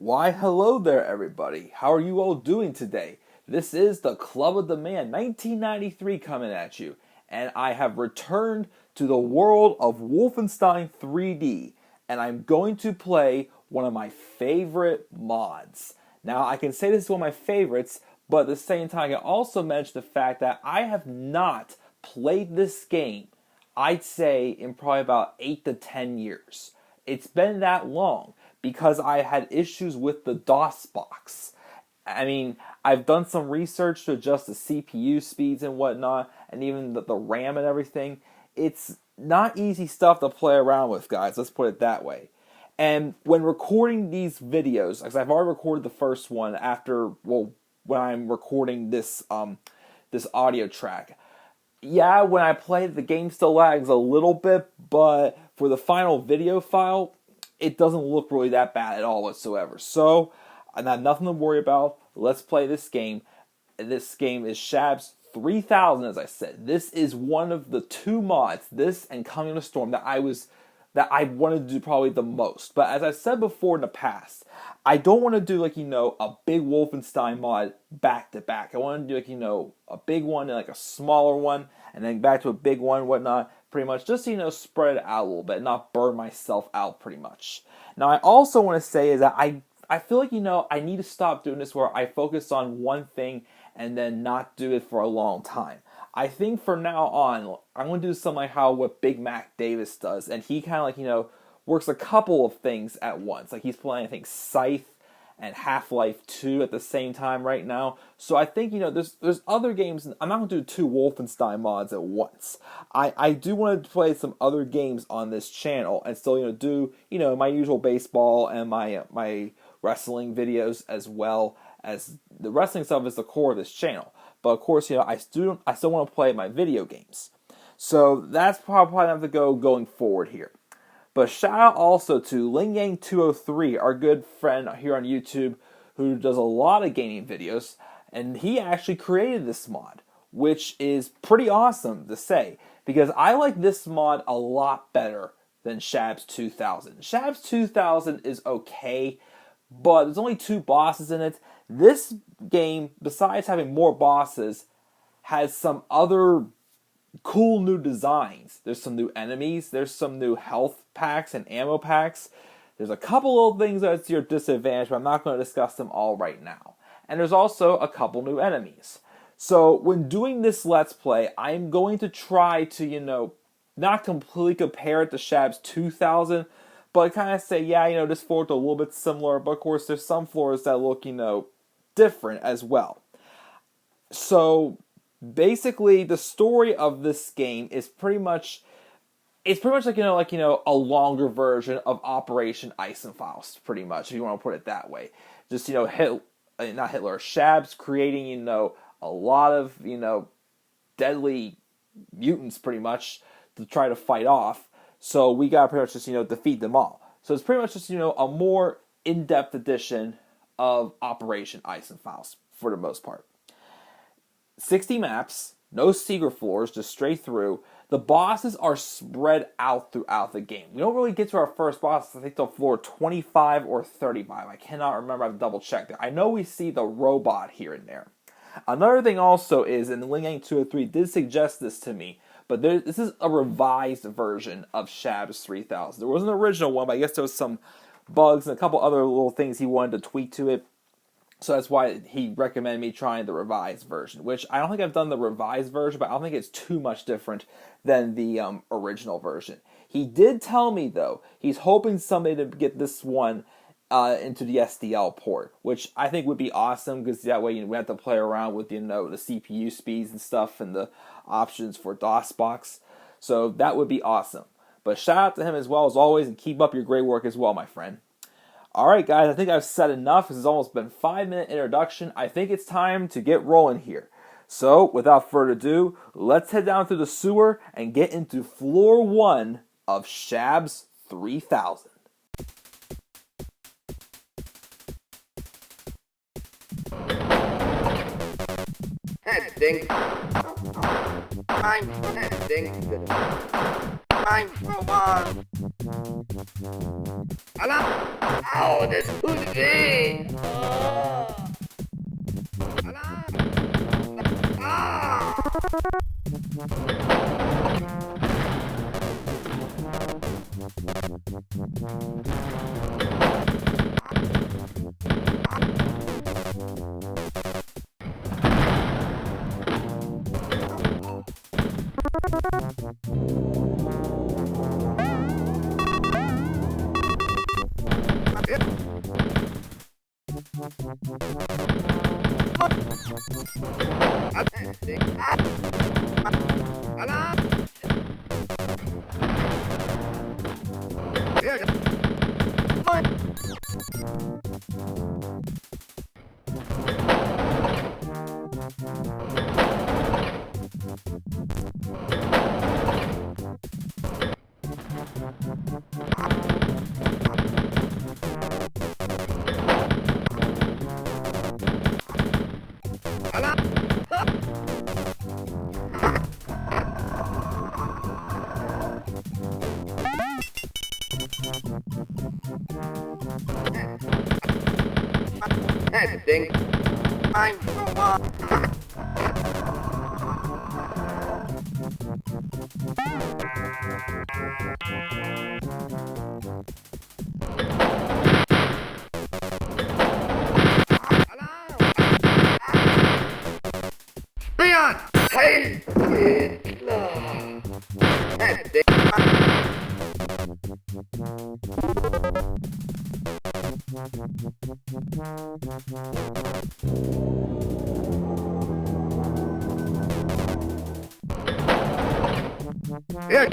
Why, hello there, everybody. How are you all doing today? This is the Club of the Man 1993 coming at you, and I have returned to the world of Wolfenstein 3D, and I'm going to play one of my favorite mods. Now, I can say this is one of my favorites, but at the same time, I can also mention the fact that I have not played this game, I'd say, in probably about 8 to 10 years. It's been that long because I had issues with the DOS box. I mean, I've done some research to adjust the CPU speeds and whatnot, and even the RAM and everything. It's not easy stuff to play around with, guys. Let's put it that way. And when recording these videos, because I've already recorded the first one when I'm recording this this audio track. Yeah, when I play it, the game still lags a little bit, but for the final video file, it doesn't look really that bad at all whatsoever. So, I have nothing to worry about. Let's play this game. This game is Schabbs 3000, as I said. This is one of the two mods, this and Coming in a Storm, that I wanted to do probably the most. But as I said before in the past, I don't want to do a big Wolfenstein mod back to back. I want to do a big one and a smaller one, and then back to a big one and whatnot. Pretty much just spread it out a little bit, not burn myself out pretty much. Now I also want to say is that I feel like I need to stop doing this where I focus on one thing and then not do it for a long time. I think from now on, I'm going to do something like what Big Mac Davis does. And he kind of works a couple of things at once. Like he's playing, I think, Scythe and Half-Life 2 at the same time right now. So I think, there's other games. I'm not going to do two Wolfenstein mods at once. I do want to play some other games on this channel and still, do, my usual baseball and my wrestling videos, as well as the wrestling stuff is the core of this channel. But of course, I still want to play my video games. So that's probably have to go going forward here. But shout out also to LingYang203, our good friend here on YouTube, who does a lot of gaming videos, and he actually created this mod, which is pretty awesome to say, because I like this mod a lot better than Schabbs 2000. Schabbs 2000 is okay, but there's only 2 bosses in it. This game, besides having more bosses, has some other cool new designs. There's some new enemies. There's some new health packs and ammo packs. There's a couple little things that's your disadvantage, but I'm not going to discuss them all right now. And there's also a couple new enemies. So when doing this Let's Play, I'm going to try to, not completely compare it to Schabbs 2000, but kind of say, yeah, this floor is a little bit similar, but of course there's some floors that look, different as well. So basically, the story of this game is pretty much a longer version of Operation Eisenfaust, pretty much, if you want to put it that way. Just Schabbs creating a lot of deadly mutants, pretty much, to try to fight off. So we gotta pretty much just defeat them all. So it's pretty much just a more in-depth edition of Operation Eisenfaust for the most part. 60 maps, no secret floors, just straight through. The bosses are spread out throughout the game. We don't really get to our first boss, I think, till floor 25 or 35. I cannot remember, I've double checked it. I know we see the robot here and there. Another thing also is, and LingYang203 did suggest this to me, but this is a revised version of Schabbs 3000. There was an original one, but I guess there was some bugs and a couple other little things he wanted to tweak to it. So that's why he recommended me trying the revised version, which I don't think I've done the revised version, but I don't think it's too much different than the original version. He did tell me, though, he's hoping someday to get this one into the SDL port, which I think would be awesome, because that way we have to play around with the CPU speeds and stuff and the options for DOSBox. So that would be awesome. But shout out to him as well as always, and keep up your great work as well, my friend. Alright guys, I think I've said enough. This has almost been a 5-minute introduction. I think it's time to get rolling here. So, without further ado, let's head down to the sewer and get into floor 1 of Schabbs 3000. Heading. I'm heading. I'm for one. Alarm! Oh, this could be! Ending. I'm Beyond! Hey! Hitler! Ending. Here!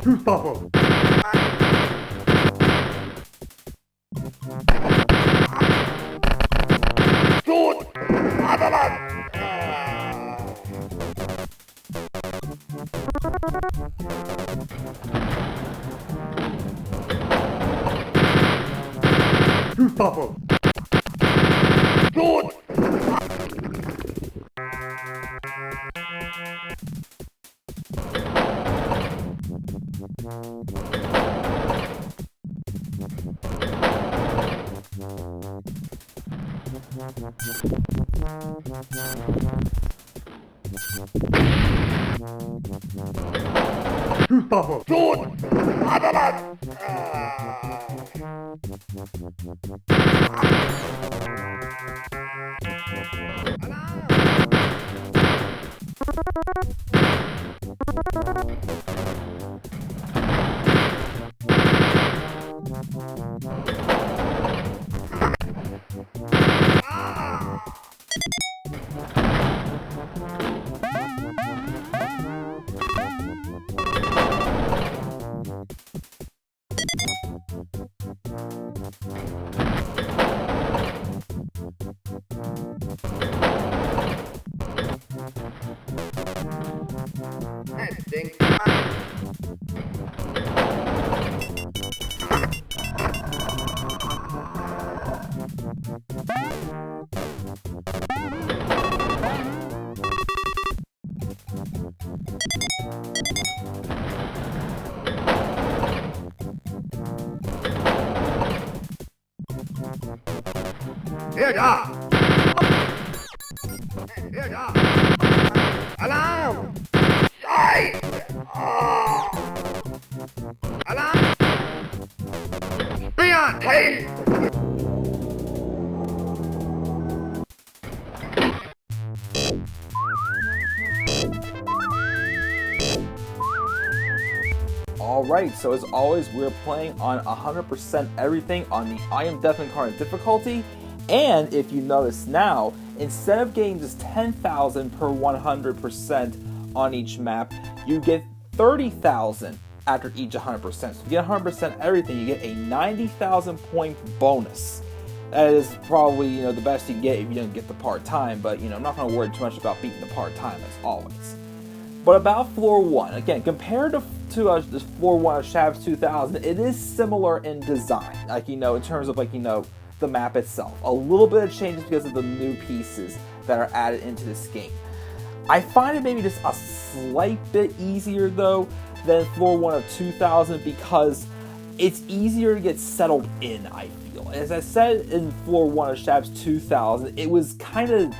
Tooth bubble. Tod! Vaterland! Tooth bubble. Tod! Tooth bubble. Tod! Vaterland! Ending. Here da! Here da! Alarm! Side! Alarm! Beyond! Hey! Alright, so as always, we're playing on 100% everything on the I Am Death Incarnate difficulty. And if you notice now, instead of getting just 10,000 per 100% on each map, you get 30,000 after each 100%. So if you get 100% everything, you get a 90,000 point bonus. That is probably, the best you can get if you don't get the part-time, but, I'm not going to worry too much about beating the part-time as always. But about floor 1, again, compared to this floor 1 of Schabbs 2000, it is similar in design, in terms of, the map itself. A little bit of changes because of the new pieces that are added into this game. I find it maybe just a slight bit easier, though, than floor 1 of 2000 because it's easier to get settled in, I feel. As I said in floor 1 of Schabbs 2000, it was kind of,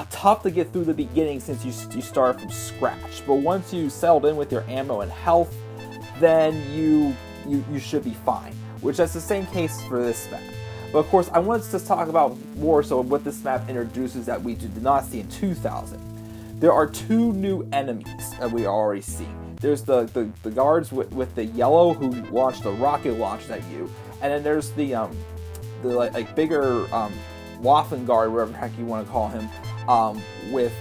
tough to get through the beginning since you start from scratch. But once you settled in with your ammo and health, then you should be fine. Which that's the same case for this map. But of course, I wanted to talk about more so what this map introduces that we did not see in 2000. There are 2 new enemies that we already see. There's the guards with the yellow who launch the rocket launch at you, and then there's the bigger Waffen guard, whatever the heck you want to call him, with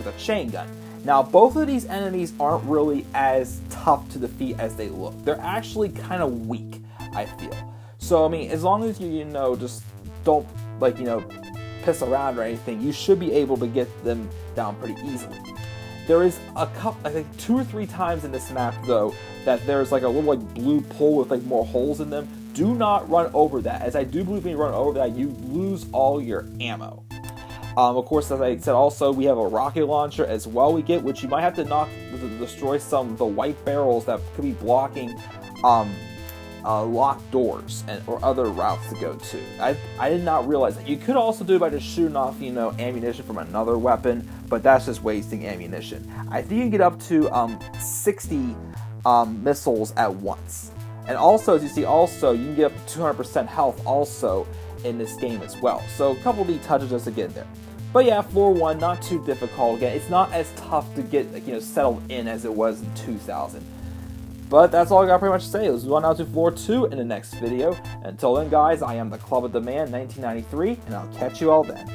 a chain gun. Now, both of these enemies aren't really as tough to defeat as they look. They're actually kind of weak, I feel. So, as long as you, just don't, piss around or anything, you should be able to get them down pretty easily. There is a couple, I think 2 or 3 times in this map, though, that there's a little blue pole with more holes in them. Do not run over that, as I do believe when you run over that, you lose all your ammo. Of course, as I said, also, we have a rocket launcher as well we get, which you might have to destroy some of the white barrels that could be blocking locked doors or other routes to go to. I did not realize that. You could also do it by just shooting off, ammunition from another weapon, but that's just wasting ammunition. I think you can get up to 60 missiles at once. And also, as you see, you can get up to 200% health also in this game as well. So a couple of neat touches just to get there. But yeah, floor 1, not too difficult. Again, it's not as tough to get settled in as it was in 2000. But that's all I got pretty much to say. Let's move on now to floor 2 in the next video. Until then, guys, I am the Club of the Man 1993, and I'll catch you all then.